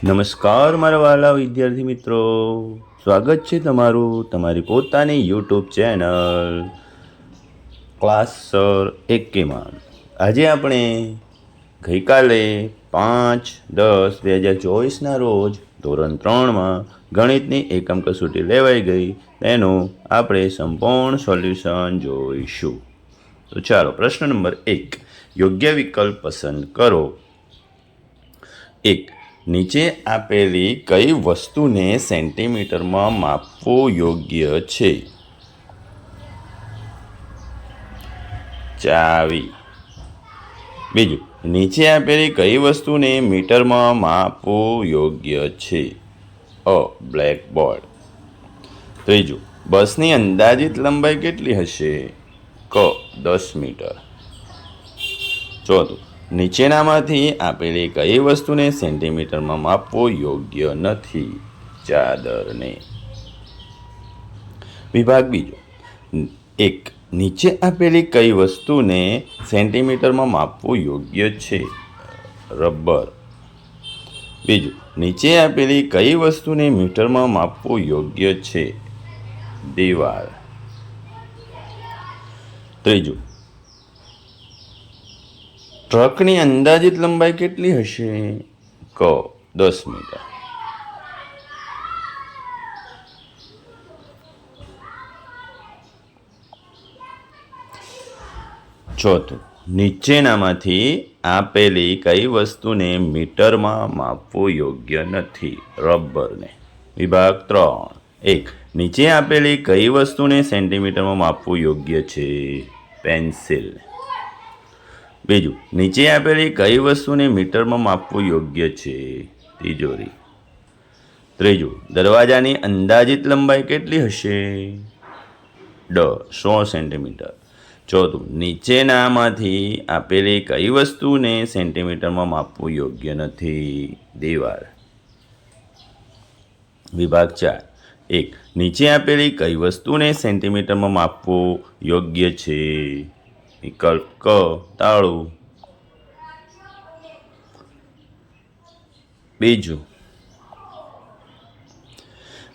નમસ્કાર મારા વાલા વિદ્યાર્થી મિત્રો, સ્વાગત છે તમારું તમારી પોતાની યુટ્યુબ ચેનલ ક્લાસ સર એકેમાં. આજે આપણે ગઈકાલે 5/10/2024ના રોજ ધોરણ 3માં ગણિતની એકમ કસોટી લેવાઈ ગઈ, તેનું આપણે સંપૂર્ણ સોલ્યુશન જોઈશું. તો ચાલો, પ્રશ્ન નંબર 1, યોગ્ય વિકલ્પ પસંદ કરો. 1. નીચે આપેલી કઈ વસ્તુને સેન્ટીમીટરમાં માપવું યોગ્ય છે? ચાવી. બીજું, નીચે આપેલી કઈ વસ્તુને મીટરમાં માપવું યોગ્ય છે? બ્લેકબોર્ડ. ત્રીજું, બસની અંદાજિત લંબાઈ કેટલી હશે? 10 મીટર. ચોથું, નીચેનામાંથી આપેલી કઈ વસ્તુને સેન્ટીમીટરમાં માપવું યોગ્ય નથી? ચાદરને. વિભાગ બીજો. 1. નીચે આપેલી કઈ વસ્તુને સેન્ટીમીટરમાં માપવું યોગ્ય છે? રબર. બીજું, નીચે આપેલી કઈ વસ્તુને મીટરમાં માપવું યોગ્ય છે? દીવાલ. ત્રીજું, ટ્રકની અંદાજિત લંબાઈ કેટલી હશે? 10 મીટર. ચોથું, નીચેનામાંથી આપેલી કઈ વસ્તુને મીટરમાં માપવું યોગ્ય નથી? રબરને. વિભાગ 3. 1. નીચે આપેલી કઈ વસ્તુને સેન્ટીમીટરમાં માપવું યોગ્ય છે? પેન્સિલ. બીજું, નીચે આપેલી કઈ વસ્તુને મીટરમાં માપવું યોગ્ય છે? તિજોરી. ત્રીજું, દરવાજાની અંદાજિત લંબાઈ કેટલી હશે? 100 સેન્ટીમીટર. ચોથું, નીચેનામાંથી આપેલી કઈ વસ્તુને સેન્ટીમીટરમાં માપવું યોગ્ય નથી? દીવાલ. વિભાગ 4. 1. નીચે આપેલી કઈ વસ્તુને સેન્ટીમીટરમાં માપવું યોગ્ય છે? વિકલ્પ ક, તાળું. બીજું,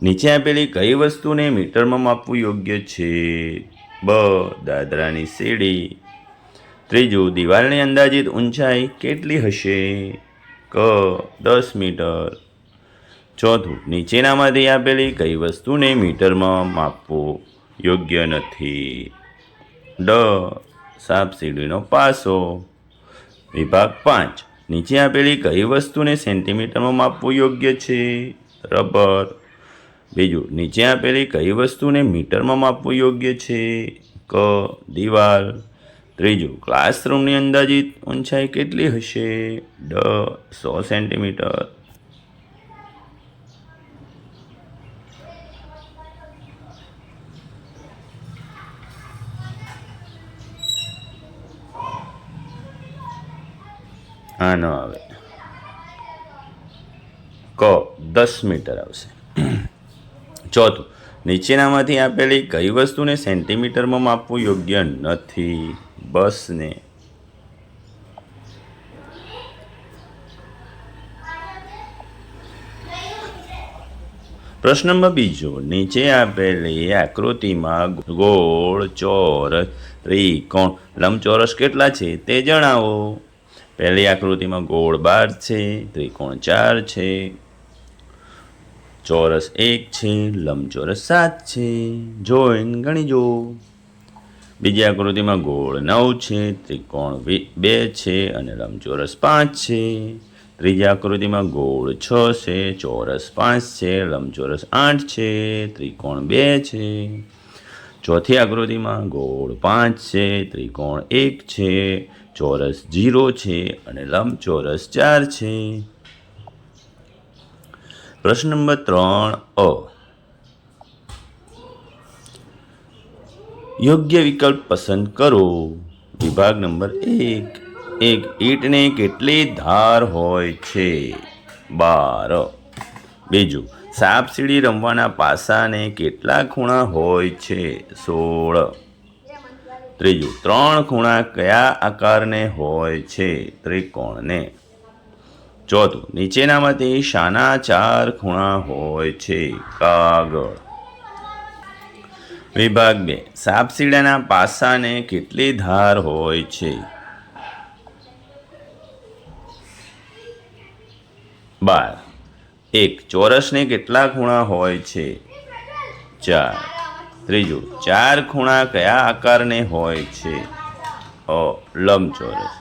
નીચે આપેલી કઈ વસ્તુને મીટરમાં માપવું યોગ્ય છે? દાદરાની સીડી. ત્રીજું, દિવાલની અંદાજિત ઊંચાઈ કેટલી હશે? 10 મીટર. ચોથું, નીચેનામાંથી આપેલી કઈ વસ્તુને મીટરમાં માપવું યોગ્ય નથી? સાપ સીડીનો પાસો. વિભાગ 5. નીચે આપેલી કઈ વસ્તુને સેન્ટીમીટરમાં માપવું યોગ્ય છે? રબર. બીજું, નીચે આપેલી કઈ વસ્તુને મીટરમાં માપવું યોગ્ય છે? દીવાલ. ત્રીજું, ક્લાસરૂમની અંદાજિત ઊંચાઈ કેટલી હશે? 100 સેન્ટીમીટર. આ ન આવે. 10 મીટર આવશે. ચોથું, નીચેનામાંથી આપેલી કઈ વસ્તુને સેન્ટીમીટરમાં માપવું યોગ્ય નથી? બસને. પ્રશ્ન નંબર 2. નીચે આપેલી આકૃતિમાં ગોળ, ચોરસ, ત્રિકોણ, લંબચોરસ કેટલા છે તે જણાવો. પહેલી આકૃતિમાં ગોળ 12 છે, ત્રિકોણ 4 છે, ચોરસ 1 છે, લંબચોરસ 7 છે. જોઈને ગણી જો. બીજી આકૃતિમાં ગોળ 9 છે, ત્રિકોણ 2 છે અને લંબચોરસ 5 છે. ત્રીજી આકૃતિમાં ગોળ 6 છે, ચોરસ 5 છે, લંબચોરસ 8 છે, ત્રિકોણ 2 છે. ચોથી આકૃતિમાં ગોળ 5 છે, ત્રિકોણ 1 છે, ચોરસ 0 છે અને લંબચોરસ 4 છે. પ્રશ્ન નંબર 3 યોગ્ય વિકલ્પ પસંદ કરો. વિભાગ નંબર 1. ઈંટને કેટલી ધાર હોય છે? 12. બીજું, સાપ સીડી રમવાના પાસાને કેટલા ખૂણા હોય છે? 16. ત્રીજું, 3 ખૂણા કયા આકારને હોય છે? ત્રિકોણને. ચોથું, નીચેનામાંથી શાના 4 ખૂણા હોય છે? કાગળ. વિભાગ 2, સાપસીડાના પાસાને કેટલી ધાર હોય છે? 12. એક ચોરસને કેટલા ખૂણા હોય છે? 4. ત્રીજું, 4 ખૂણા કયા આકારને હોય છે? લંબચોરસ.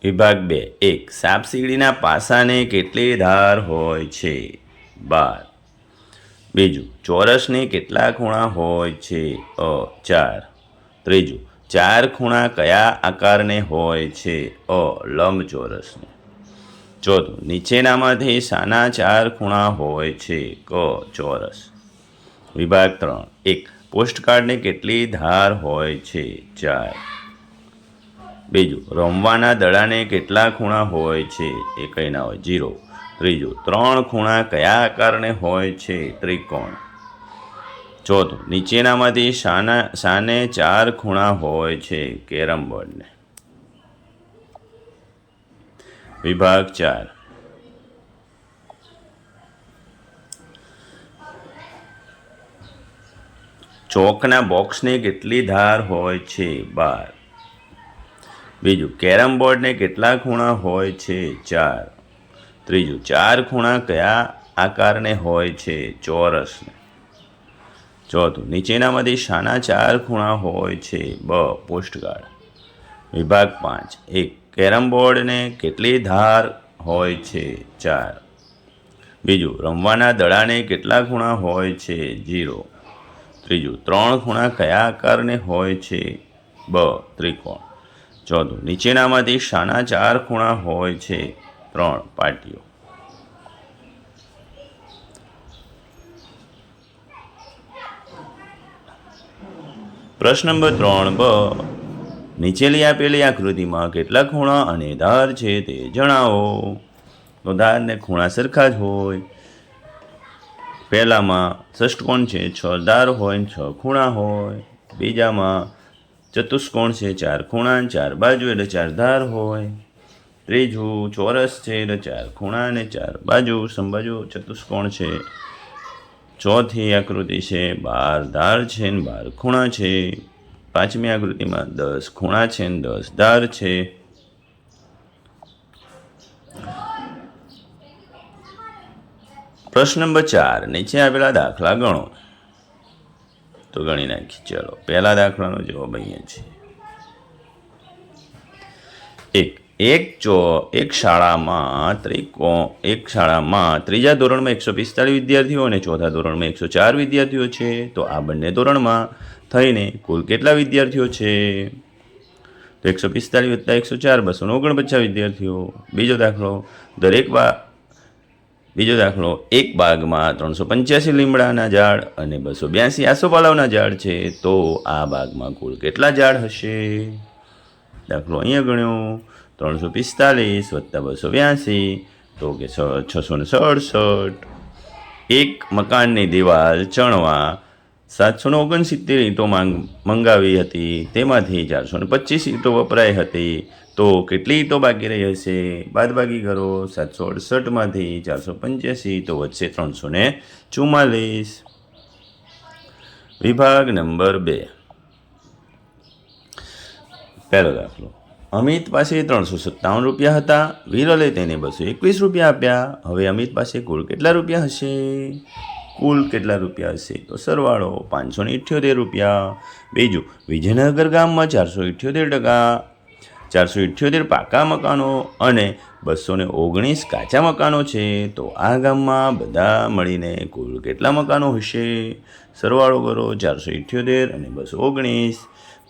વિભાગ 2, એક સાપસીડીના પાસાને કેટલી ધાર હોય છે? 12. બીજું, ચોરસને કેટલા ખૂણા હોય છે? 4. ત્રીજું, 4 ખૂણા કયા આકારને હોય છે? લંબચોરસને. ચોથું, નીચેનામાંથી શાના 4 ખૂણા હોય છે? ચોરસ. વિભાગ 3, એક પોસ્ટકાર્ડને કેટલી ધાર હોય છે? 4. બીજું, રમવાના દડાને કેટલા ખૂણા હોય છે? એ કંઈ ના હોય, 0. ત્રીજું, 3 ખૂણા કયા આકારને હોય છે? ત્રિકોણ. ચોથું, નીચેનામાંથી શાને 4 ખૂણા હોય છે? કેરમ બોર્ડને. વિભાગ 4, ચોકના બોક્સને કેટલી ધાર હોય છે? 12. બીજું, કેરમ બોર્ડને કેટલા ખૂણા હોય છે? 4. ત્રીજું, 4 ખૂણા કયા આકારને હોય છે? ચોરસને. ચોથું, નીચેનામાંથી શાના 4 ખૂણા હોય છે? પોસ્ટકાર્ડ. વિભાગ 5, એક કેરમ બોર્ડને કેટલી ધાર હોય છે? 4. બીજું, રમવાના દડાને કેટલા ખૂણા હોય છે? 0. ત્રીજું, 3 ખૂણા કયા આકારને હોય છે? ત્રિકોણ. ચોથું, નીચેનામાંથી શાના 4 ખૂણા હોય છે? 3 પાટીઓ. પ્રશ્ન નંબર 3 નીચેલી આપેલી આકૃતિમાં કેટલા ખૂણા અને ધાર છે તે જણાવો. તો ધાર ને ખૂણા સરખા જ હોય. પહેલામાં ષષ્ટકોણ છે, 6 ધાર હોય ને 6 ખૂણા હોય. બીજામાં ચતુષ્કોણ છે, 4 ખૂણા 4 બાજુ એટલે 4 ધાર હોય. ત્રીજું ચોરસ છે એટલે 4 ખૂણા અને 4 બાજુ સમબાજુ ચતુષ્કોણ છે. ચોથી આકૃતિ છે 12 ધાર છે ને 12 ખૂણા છે. પાંચમી આકૃતિમાં 10 ખૂણા છે ને 10 ધાર છે. પ્રશ્ન નંબર 4, નીચે આપેલા દાખલા ગણો. તો ગણી નાખી. ચલો, પહેલા દાખલાનો જવાબ અહીંયા છે. એક શાળામાં ત્રીજા ધોરણમાં 145 વિદ્યાર્થીઓ અને ચોથા ધોરણમાં 104 વિદ્યાર્થીઓ છે. તો આ બંને ધોરણમાં થઈને કુલ કેટલા વિદ્યાર્થીઓ છે? તો 145 + 104 249 વિદ્યાર્થીઓ. બીજો દાખલો, એક બાગમાં 385 લીમડાના ઝાડ અને 282 આસોપાલવના ઝાડ છે. તો આ બાગમાં કુલ કેટલા ઝાડ હશે? દાખલો અહીંયા ગણ્યો. 345 + 282 તો કે 667. એક મકાનની દિવાલ ચણવા 769 ઈંટો મંગાવી હતી. તેમાંથી 425 ઈંટો વપરાઈ હતી. તો કેટલી ઈંટો બાકી રહી હશે? બાદબાકી કરો. 768માંથી 485 તો વધશે 344. વિભાગ નંબર 2, પહેલો દાખલો. અમિત પાસે 357 રૂપિયા હતા. વિરલે તેને 221 રૂપિયા આપ્યા. હવે અમિત પાસે કુલ કેટલા રૂપિયા હશે? કુલ કેટલા રૂપિયા હશે? તો સરવાળો 578 રૂપિયા. બીજું, વિજયનગર ગામમાં 478 પાકા મકાનો અને 219 કાચા મકાનો છે. તો આ ગામમાં બધા મળીને કુલ કેટલા મકાનો હશે? સરવાળો કરો. 478 અને 219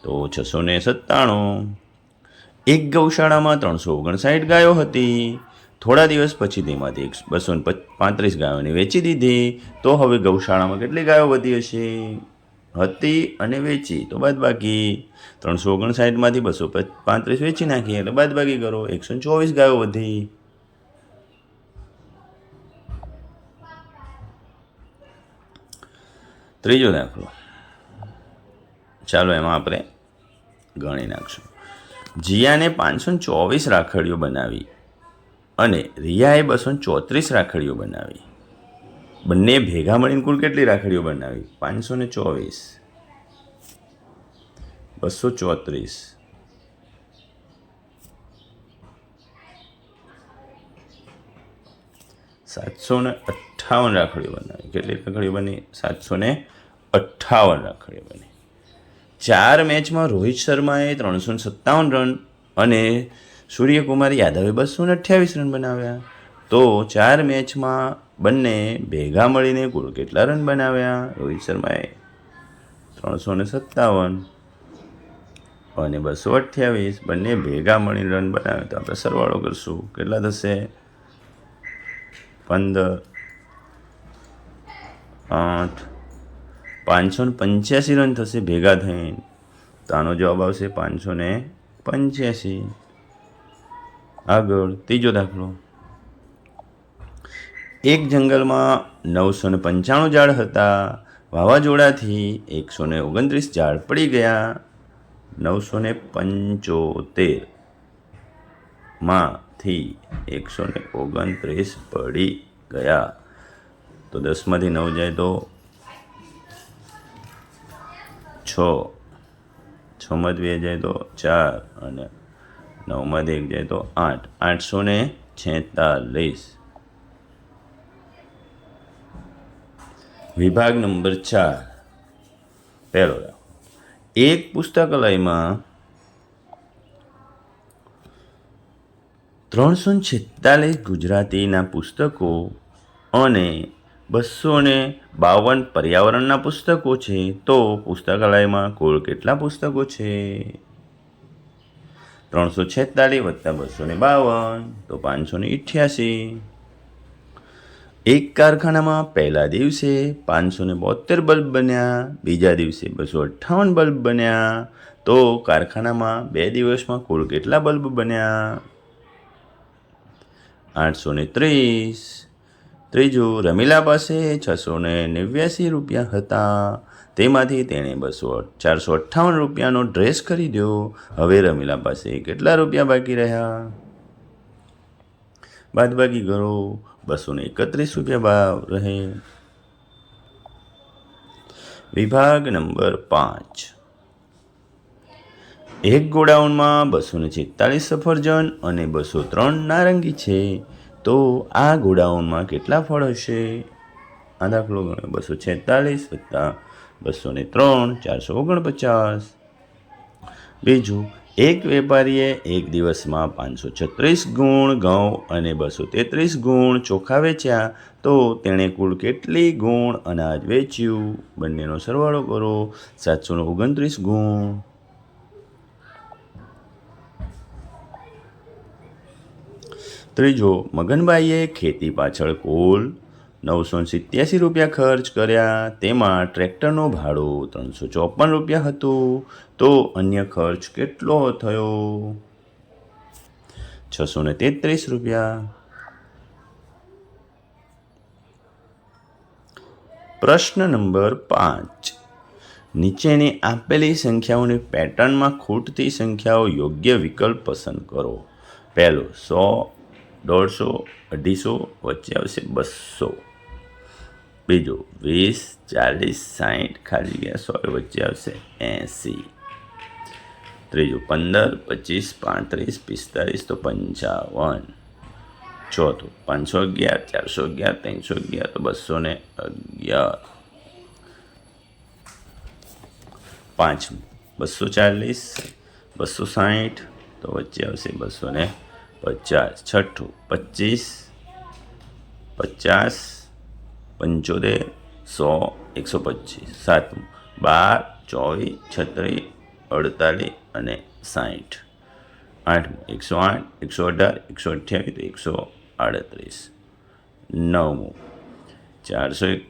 તો 697. એક ગૌશાળામાં 359 ગાયો હતી. થોડા દિવસ પછી તેમાંથી 235 ગાયોને વેચી દીધી. તો હવે ગૌશાળામાં કેટલી ગાયો વધી હશે? હતી અને વેચી તો બાદબાકી. 359માંથી 235 વેચી નાખી એટલે બાદબાકી કરો. 124 ગાયો વધી. ત્રીજો દાખલો, ચાલો એમાં આપણે ગણી નાખશું. જીયાને 524 રાખડીઓ બનાવી અને રિયાએ 234 રાખડીઓ બનાવી. બંને ભેગા મળીને કુલ કેટલી રાખડીઓ બનાવી? 524, 234, 758 રાખડીઓ બનાવી. કેટલી રાખડીઓ બની? 758 રાખડીઓ બની. 4 મેચમાં રોહિત શર્માએ 357 રન અને સૂર્યકુમાર યાદવે 228 રન બનાવ્યા. તો 4 મેચમાં બંને ભેગા મળીને કુલ કેટલા રન બનાવ્યા? રોહિત શર્માએ 357 અને 228, બંને ભેગા મળીને રન બનાવ્યા. તો આપણે સરવાળો કરશું, કેટલા થશે? 15, 8, 585 રન થશે ભેગા થઈને. તો આનો જવાબ આવશે 585. આગળ ત્રીજો દાખલો, એક જંગલમાં 995 ઝાડ હતા. વાવાઝોડાથી 129 ઝાડ પડી ગયા. 975 માંથી 129 પડી ગયા. તો 10માંથી 9 જાય તો 6, 6માંથી 2 જાય તો 4 અને 9માંથી 1 જાય તો 8. 846. વિભાગ નંબર 4, પહેલો દાખલો, એક પુસ્તકાલયમાં 346 ગુજરાતીના પુસ્તકો અને 252 પર્યાવરણના પુસ્તકો છે. તો પુસ્તકાલયમાં કુલ કેટલા પુસ્તકો છે? 346 વત્તા 252 તો 588. એક કારખાનામાં પહેલા દિવસે 572 બલ્બ બન્યા, બીજા દિવસે 258 બલ્બ બન્યા. તો કારખાનામાં 2 દિવસમાં કુલ કેટલા બલ્બ બન્યા? 830. ત્રીજું, રમીલા પાસે 689 રૂપિયા હતા. તેમાંથી તેણે 458 રૂપિયાનો ડ્રેસ ખરીદ્યો. હવે રમીલા પાસે કેટલા રૂપિયા બાકી રહ્યા? બાદબાકી કરો, 231 રૂપિયા રહે. વિભાગ નંબર 5, એક ગોડાઉનમાં 246 સફરજન અને 203 નારંગી છે. તો આ ગોડાઉનમાં કેટલા ફળ હશે? આ દાખલો ગણો. 246 વત્તા 203, 449. બીજું, એક વેપારીએ એક દિવસમાં 536 ગુણ ઘઉં અને 233 ગુણ ચોખા વેચ્યા. તો તેણે કુલ કેટલી ગુણ અનાજ વેચ્યું? બંનેનો સરવાળો કરો. 729 ગુણ. ત્રીજો, મગનભાઈએ ખેતી પાછળ કુલ 987 રૂપિયા ખર્ચ કર્યા. તેમાં ટ્રેક્ટરનો ભાડો 354 રૂપિયા હતું. તો અન્ય ખર્ચ કેટલો થયો? 633 રૂપિયા. પ્રશ્ન નંબર 5, નીચેની આપેલી સંખ્યાઓની પેટર્નમાં ખૂટતી સંખ્યાઓ યોગ્ય વિકલ્પ પસંદ કરો. પહેલો 100, 150, 250, વચ્ચે આવશે 200. બીજો 20, 40, 60, ખાલી ગયા 100, વચ્ચે આવશે 80. ત્રીજું 15, 25, 35, 45 તો 55. ચોથું 511, 411, 311 તો 211. પાંચમું 240, 260 તો વચ્ચે આવશે 250. છઠ્ઠું 25, 50, 75, 100, 125. સાતમું 12, 24, 36, 48 અને 60. આઠમું 108, 118, 128 તો 138. નવમું 441,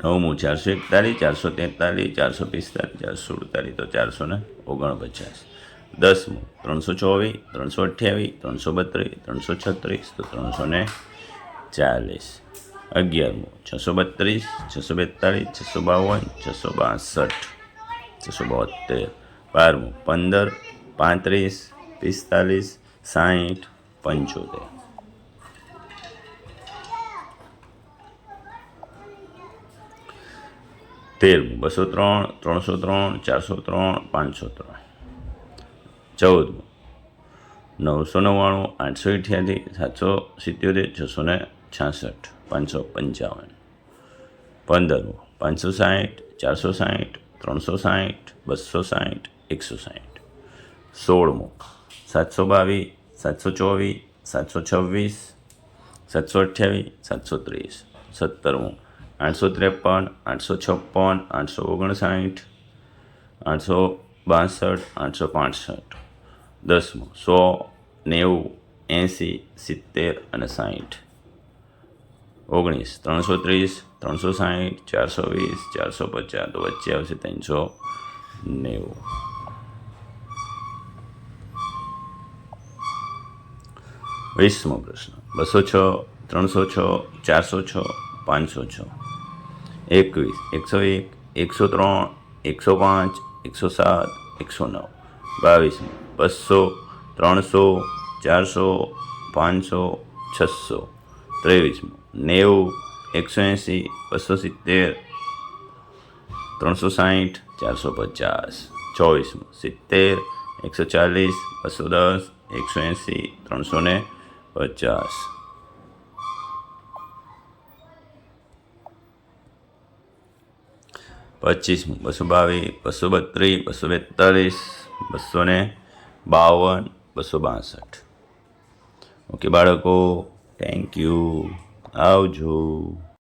નવમું 441, 443, 445, 447 તો 449. 10મું 324, 328, 332, 336 તો 340. 11મું 632, 642, 652, 662, 672. 12મું 15, 35, 45, 60, 75. 13મું 203, 303, 403, 503. 14મું 999, 888, 777, 666, 555. 15મું 560, 460, 360, 260, 160. 16મું 722, 724, 726, 728, 730. 17મું 853, 856, 859, 862, 865. 10મું 100, 90, 80, 70 અને 60. 19, 330, 360, 420, 450 તો વચ્ચે આવશે 390. 20મો પ્રશ્ન 206, 306, 406, 506. 21, 101, 103, 105, 107, 109. 22મું 200, 300, 400, 500, 600. 23મું 90, 180, 270, 360, 450. 24મું 70, 140, 210, 180, 350. 25મું 222, 232, 242, 252, 262. ઓકે બાળકો, થેન્ક યુ, આવજો.